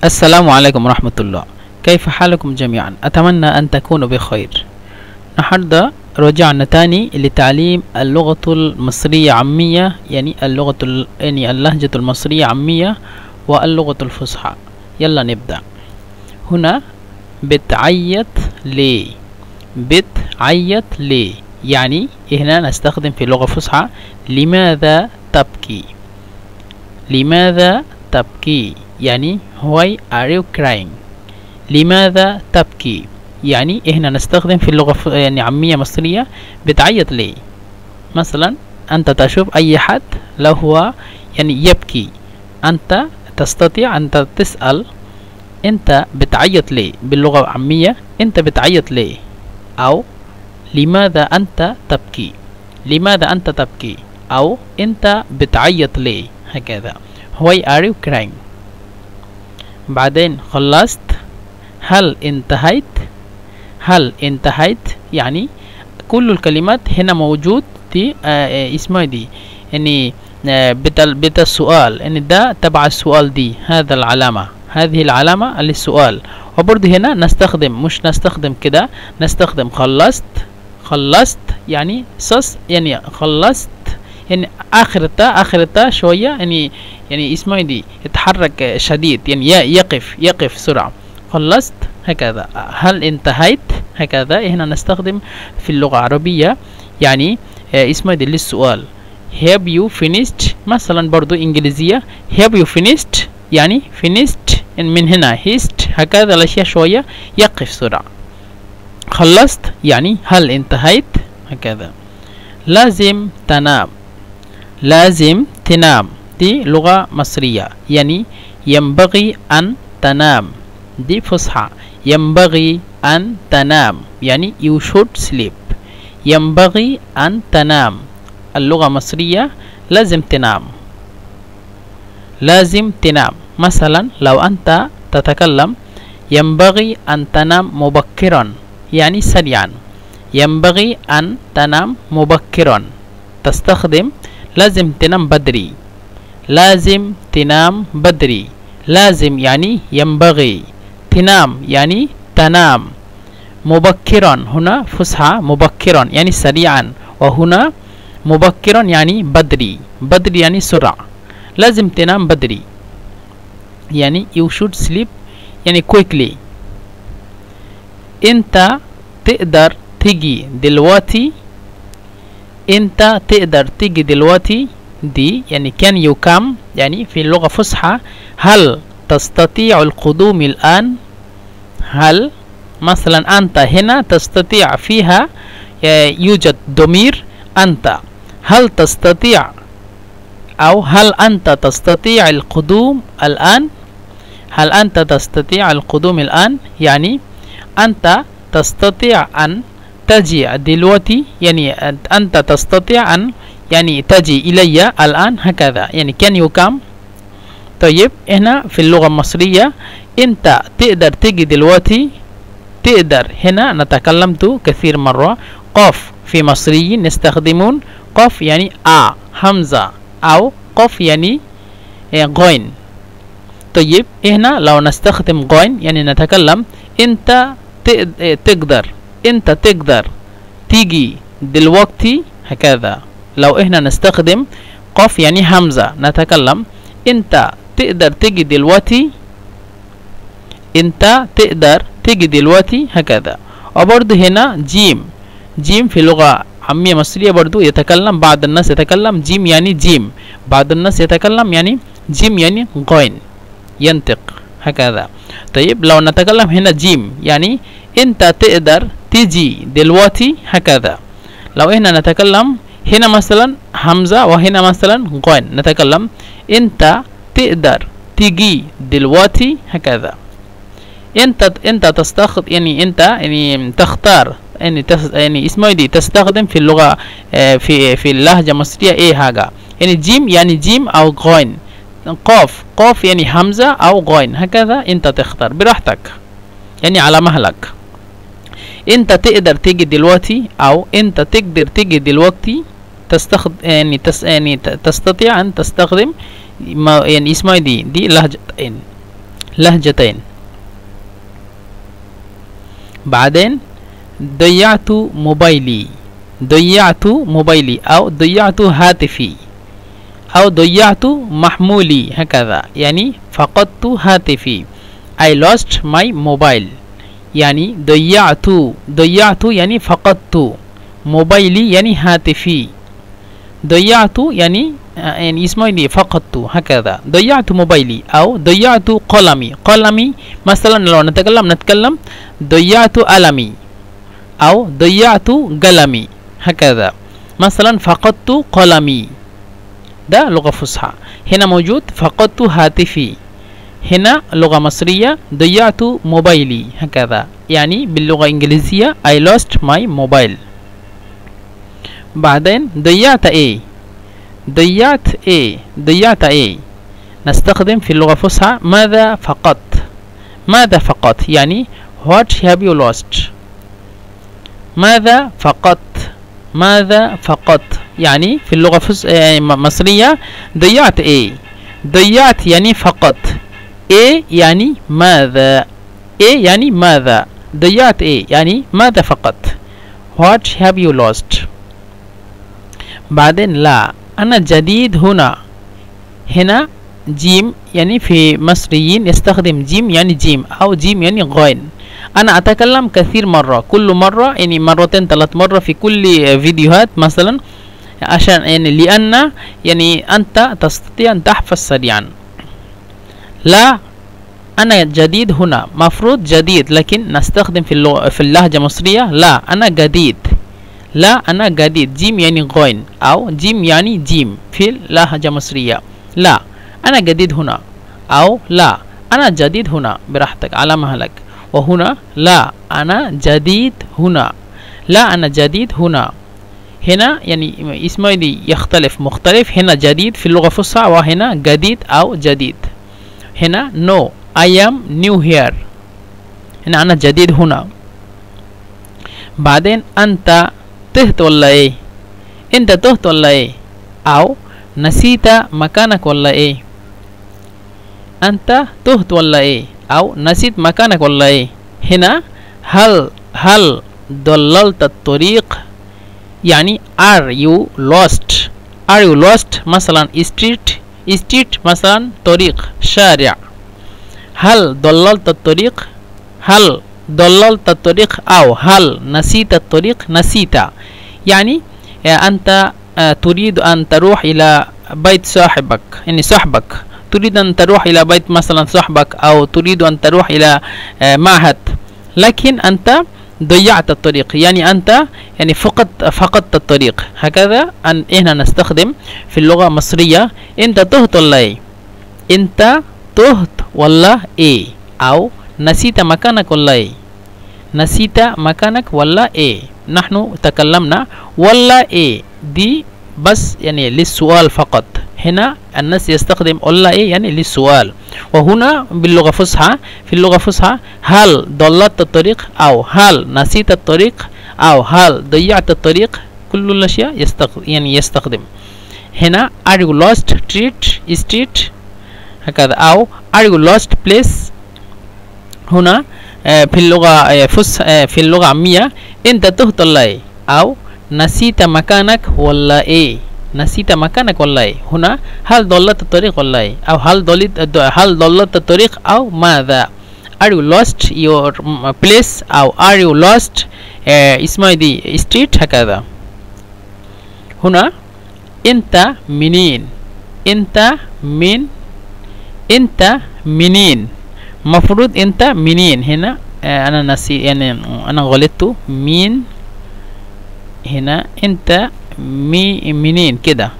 السلام عليكم ورحمة الله. كيف حالكم جميعا؟ أتمنى أن تكونوا بخير. النهاردة رجعنا تاني لتعليم اللغة المصرية عامية، يعني اللهجة المصرية عامية واللغة الفصحى. يلا نبدأ. هنا بتعيط ليه؟ بتعيط ليه؟ يعني هنا نستخدم في اللغة الفصحى لماذا تبكي؟ لماذا تبكي؟ يعني why are you crying؟ لماذا تبكي؟ يعني هنا نستخدم في اللغة يعني عامية مصرية بتعيط ليه. مثلا أنت تشوف أي حد لو هو يعني يبكي، أنت تستطيع أن تسأل أنت بتعيط ليه؟ باللغة العامية أنت بتعيط ليه؟ أو لماذا أنت تبكي؟ لماذا أنت تبكي؟ أو أنت بتعيط ليه؟ هكذا why are you crying. بعدين خلصت. هل انتهيت؟ هل انتهيت يعني كل الكلمات هنا موجود دي اسمها دي يعني بتا السؤال، ان ده تبع السؤال دي، هذا العلامة، هذه العلامة للسؤال. وبرضه هنا نستخدم، مش نستخدم كده، نستخدم خلصت. خلصت يعني يعني خلصت يعني آخر التاء شوية يعني اسمه دي يتحرك شديد، يعني يقف سرعة. خلصت هكذا. هل انتهيت؟ هكذا هنا نستخدم في اللغة العربية يعني اسمه دي للسؤال. have you finished؟ مثلا برضو إنجليزية have you finished يعني finished من هنا hist، هكذا الأشياء شوية يقف سرعة. خلصت يعني هل انتهيت؟ هكذا. لازم تنام. لازم تنام دي لغة مصرية، يعني ينبغي أن تنام، دي فصحى. ينبغي أن تنام يعني you should sleep. ينبغي أن تنام اللغة المصرية لازم تنام. لازم تنام. مثلا لو أنت تتكلم ينبغي أن تنام مبكرا يعني سريعا. ينبغي أن تنام مبكرا تستخدم لازم تنام بدري. لازم تنام بدري. لازم يعني ينبغي، تنام يعني تنام. مبكرا هنا فصحى، مبكرا يعني سريعا، وهنا مبكرا يعني بدري. بدري يعني سرعة. لازم تنام بدري يعني you should sleep يعني quickly. انت تقدر تيجي دلوقتي. انت تقدر تيجي دلوقتي دي يعني can you come يعني في اللغة الفصحى. هل تستطيع القدوم الآن؟ هل مثلا أنت هنا تستطيع فيها يوجد ضمير أنت. هل تستطيع أو هل أنت تستطيع القدوم الآن؟ هل أنت تستطيع القدوم الآن يعني أنت تستطيع أن تجي دلوقتي، يعني أنت تستطيع أن يعني تجي إلي الآن، هكذا يعني can you come. طيب هنا في اللغة المصرية أنت تقدر تجي دلوقتي. تقدر هنا نتكلمت كثير مرة. قف في مصريين نستخدمون قف يعني همزة، أو قف يعني غين. طيب هنا لو نستخدم غين يعني نتكلم أنت تقدر، أنت تقدر تيجي دلوقتي، هكذا. لو احنا نستخدم قف يعني همزة نتكلم انت تقدر تيجي دلوقتي. انت تقدر تيجي دلوقتي، هكذا. وبرضه هنا جيم. جيم في لغة عامية مصرية برضه يتكلم، بعض الناس يتكلم جيم يعني جيم، بعض الناس يتكلم يعني جيم يعني غين ينطق، هكذا. طيب لو نتكلم هنا جيم يعني انت تقدر تيجي دلوقتي، هكذا. لو احنا نتكلم هنا مثلا همزة وهنا مثلا غين نتكلم انت تقدر تيجي دلوقتي، هكذا. انت تستخدم يعني انت يعني تختار يعني اسمه دي تستخدم في اللغة في اللهجة المصرية ايه حاجة، يعني جيم يعني جيم او غين. قاف يعني همزة او غين، هكذا. انت تختار براحتك يعني على مهلك. انت تقدر تيجي دلوقتي او انت تقدر تيجي دلوقتي تستخدم يعني تستطيع ان تستخدم يعني اسمها دي لهجتين. لهجتين. بعدين ضيعت موبايلي، ضيعت موبايلي أو ضيعت هاتفي أو ضيعت محمولي، هكذا يعني فقدت هاتفي. I lost my mobile يعني ضيعت يعني فقدت، موبايلي يعني هاتفي، ضيعت يعني اسمه فقدت، هكذا ضيعت موبايلي أو ضيعت قلمي. قلمي مثلا لو نتكلم ضيعت قلمي أو ضيعت قلمي، هكذا. مثلا فقدت قلمي، ده لغة فصحى. هنا موجود فقدت هاتفي، هنا لغة مصرية ضيعت موبايلي، هكذا يعني باللغة الإنجليزية I lost my mobile. بعدين ضيعت ايه، ضيعت ايه نستخدم في اللغة الفصحى ماذا فقدت. ماذا فقدت يعني what have you lost. ماذا فقدت يعني في اللغة المصرية ضيعت ايه، ضيعت يعني فقدت، ايه يعني ماذا، ايه يعني ماذا، ضيعت ايه يعني ماذا فقدت. what have you lost. بعدين لا، أنا جديد هنا. هنا جيم يعني في مصريين يستخدم جيم يعني جيم أو جيم يعني غين. أنا أتكلم كثير مرة، كل مرة يعني مرتين 3 مرة في كل فيديوهات مثلا، عشان يعني لأن يعني أنت تستطيع أن تحفظ سريعا. لا، أنا جديد هنا، مفروض جديد، لكن نستخدم في اللهجة المصرية لا أنا جديد. لا أنا جديد، جيم يعني غين أو جيم يعني جيم في اللهجة المصرية. لا أنا جديد هنا أو لا أنا جديد هنا، براحتك على مهلك. وهنا لا أنا جديد هنا، لا أنا جديد هنا. هنا يعني اسمه يختلف، مختلف. هنا جديد في اللغة الفصحى وهنا جديد أو جديد. هنا no I am new here، هنا أنا جديد هنا. بعدين أنت تهت ولا ايه، انت تهت ولا ايه او نسيت مكانك ولا ايه. انت تهت ولا ايه او نسيت مكانك ولا ايه. هنا هل ضللت الطريق يعني are you lost مثلا street مثلا طريق شارع. هل ضللت الطريق، هل ضللت الطريق أو هل نسيت الطريق. نسيت يعني أنت تريد أن تروح إلى بيت صاحبك، يعني صاحبك تريد أن تروح إلى بيت مثلا صاحبك أو تريد أن تروح إلى معهد، لكن أنت ضيعت الطريق يعني أنت يعني فقدت الطريق. هكذا هنا نستخدم في اللغة المصرية أنت تهت ولا إيه، أنت تهت ولا إيه أو نسيت مكانك ولا إيه، نسيت مكانك ولا إيه. نحن تكلمنا ولا إيه دي بس يعني للسؤال فقط. هنا الناس يستخدم ولا إيه يعني للسؤال. وهنا باللغة الفصحى، في اللغة الفصحى هل ضللت الطريق أو هل نسيت الطريق أو هل ضيعت الطريق، كل الأشياء يستخدم. هنا are you lost street هكذا أو are you lost place. هنا في اللغة في اللغة العامية أنت تهت ولا إيه أو نسيت مكانك ولا إيه، نسيت مكانك ولا إيه. هنا هل ضللت الطريق ولا إيه أو هل ضللت الطريق أو ماذا. are you lost your place أو are you lost اسمه دي street، هكذا. هنا أنت منين، أنت منين، مفروض أنت منين. هنا أنا نسي يعني أنا غلطت مين، هنا أنت منين كده،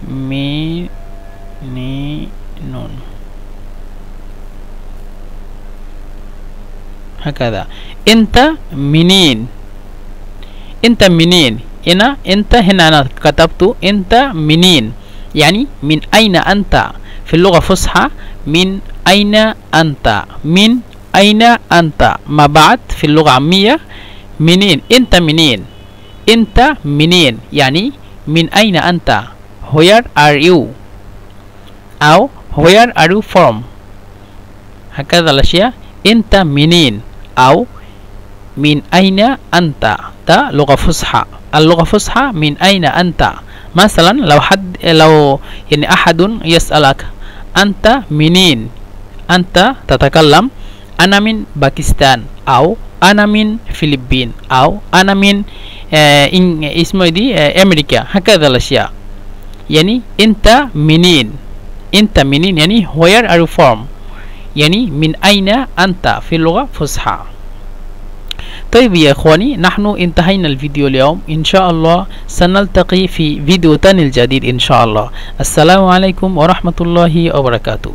منين هكذا. أنت منين، أنت منين. هنا أنت، هنا أنا كتبت أنت منين يعني من أين أنت. في اللغة الفصحى من أين أنت، من أين أنت. ما بعد في اللغة العامية منين، أنت منين، أنت منين يعني من أين أنت. where are you أو where are you from. هكذا الأشياء. أنت منين أو من أين أنت، ده لغة فصحى. اللغة فصحى من أين أنت. مثلا لو يعني أحد يسألك أنت منين، أنت تتكلم أنا من باكستان، أو أنا من فلبين، أو أنا من اسمه دي أمريكا. هكذا الأشياء. يعني أنت منين، أنت منين يعني where are you from، يعني من أين أنت في اللغة فصحى. طيب يا إخواني، نحن انتهينا الفيديو اليوم. إن شاء الله سنلتقي في فيديو تاني الجديد إن شاء الله. السلام عليكم ورحمة الله وبركاته.